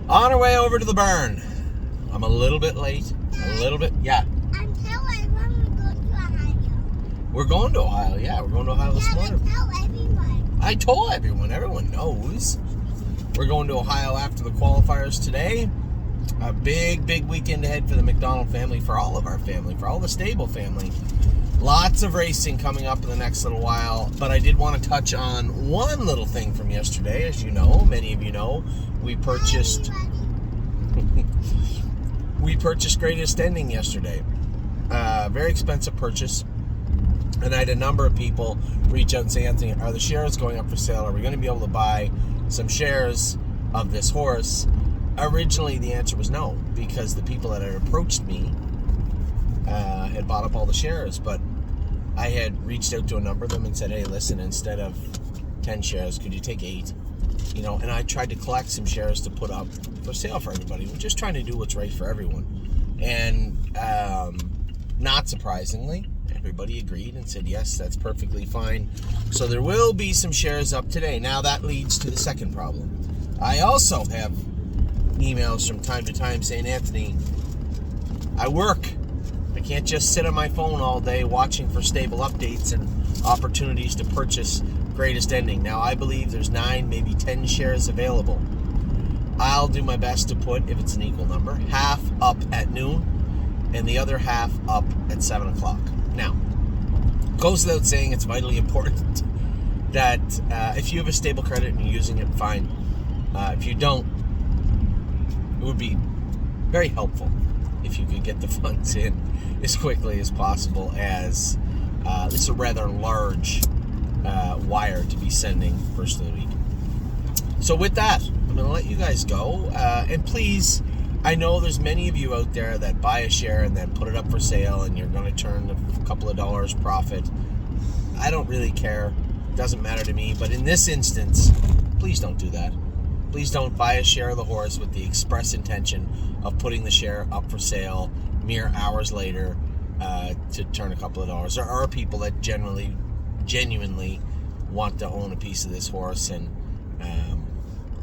On our way over to the burn. I'm a little bit late. Yeah. Until I want to go to Ohio. We're going to Ohio, yeah. We're going to Ohio this morning. Tell everyone. I told everyone. Everyone knows. We're going to Ohio after the qualifiers today. A big weekend ahead for the McDonald family, for all of our family, for all the Stable family. Lots of racing coming up in the next little while, but I did want to touch on one little thing from yesterday. As you know, many of you know, we purchased Greatest Ending yesterday. Very expensive purchase, and I had a number of people reach out and say, Anthony, are the shares going up for sale? Are we going to be able to buy some shares of this horse? Originally, the answer was no, because the people that had approached me had bought up all the shares, but I had reached out to a number of them and said, hey, listen, instead of 10 shares, could you take 8? You know, and I tried to collect some shares to put up for sale for everybody. We're just trying to do what's right for everyone. And not surprisingly, everybody agreed and said, yes, that's perfectly fine. So there will be some shares up today. Now that leads to the second problem. I also have emails from time to time saying, Anthony, I work. I can't just sit on my phone all day watching for stable updates and opportunities to purchase Greatest Ending. Now, I believe there's 9, maybe 10 shares available. I'll do my best to put, if it's an equal number, half up at noon and the other half up at 7 o'clock. Now, goes without saying, it's vitally important that if you have a stable credit and you're using it, fine. If you don't, it would be very helpful if you could get the funds in as quickly as possible, as this is a rather large wire to be sending first of the week. So with that, I'm going to let you guys go. And please, I know there's many of you out there that buy a share and then put it up for sale and you're going to turn a couple of dollars profit. I don't really care. It doesn't matter to me. But in this instance, please don't do that. Please don't buy a share of the horse with the express intention of putting the share up for sale mere hours later to turn a couple of dollars. There are people that genuinely want to own a piece of this horse, and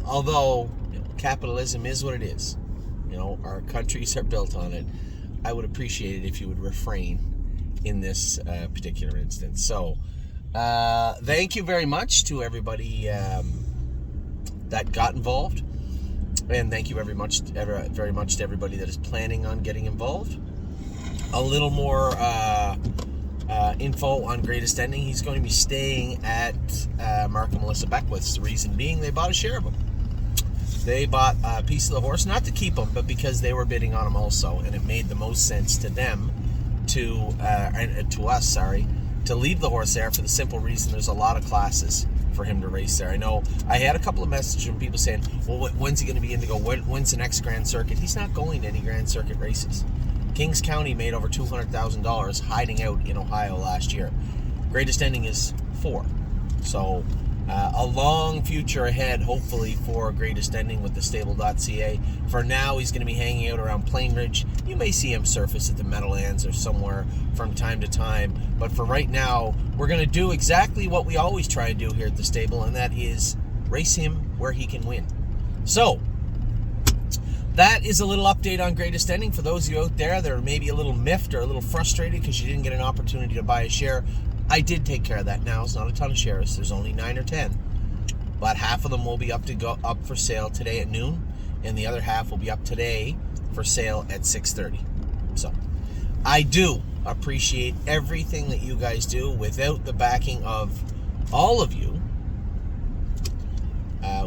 although capitalism is what it is, our countries are built on it, I would appreciate it if you would refrain in this particular instance. So thank you very much to everybody that got involved, and thank you very much to everybody that is planning on getting involved. A little more info on Greatest Ending. He's going to be staying at Mark and Melissa Beckwith's. The reason being, they bought a share of him. They bought a piece of the horse, not to keep him, but because they were bidding on him also, and it made the most sense to them to us, to leave the horse there, for the simple reason there's a lot of classes for him to race there. I know I had a couple of messages from people saying, well, when's he going to be in to go? When's the next Grand Circuit? He's not going to any Grand Circuit races. Kings County made over $200,000 hiding out in Ohio last year. Greatest Ending is 4. So a long future ahead, hopefully, for Greatest Ending with thestable.ca. For now, he's going to be hanging out around Plain Ridge. You may see him surface at the Meadowlands or somewhere from time to time. But for right now, we're going to do exactly what we always try and do here at the stable, and that is race him where he can win. So that is a little update on Greatest Ending. For those of you out there that are maybe a little miffed or a little frustrated because you didn't get an opportunity to buy a share, I did take care of that. Now it's not a ton of shares. There's only 9 or 10, but half of them will be up for sale today at noon, and the other half will be up today for sale at 6:30. So I do appreciate everything that you guys do. Without the backing of all of you,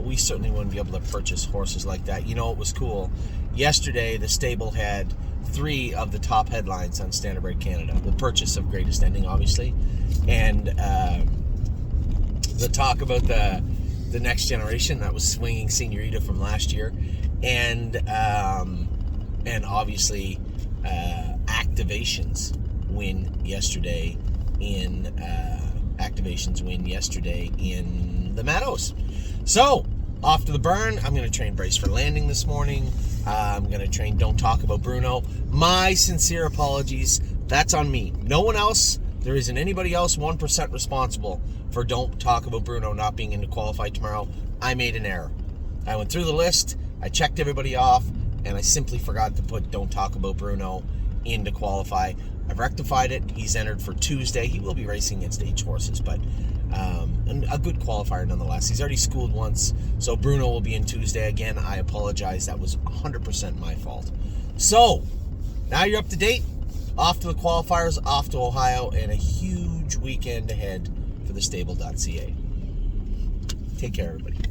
we certainly wouldn't be able to purchase horses like that. It was cool. Yesterday, the stable had 3 of the top headlines on Standardbred Canada. The purchase of Greatest Ending, obviously, and the talk about the next generation, that was Swinging Senorita from last year, and obviously Activations win yesterday in the Meadows. So off to the burn. I'm going to train Brace for Landing this morning. I'm going to train Don't Talk About Bruno. My sincere apologies. That's on me. No one else. There isn't anybody else 1% responsible for Don't Talk About Bruno not being in to qualify tomorrow. I made an error. I went through the list. I checked everybody off, and I simply forgot to put "Don't Talk About Bruno" in to qualify. I've rectified it. He's entered for Tuesday. He will be racing against H horses, but a good qualifier nonetheless. He's already schooled once, so Bruno will be in Tuesday. Again, I apologize. That was 100% my fault. So, now you're up to date. Off to the qualifiers, off to Ohio, and a huge weekend ahead for thestable.ca. Take care, everybody.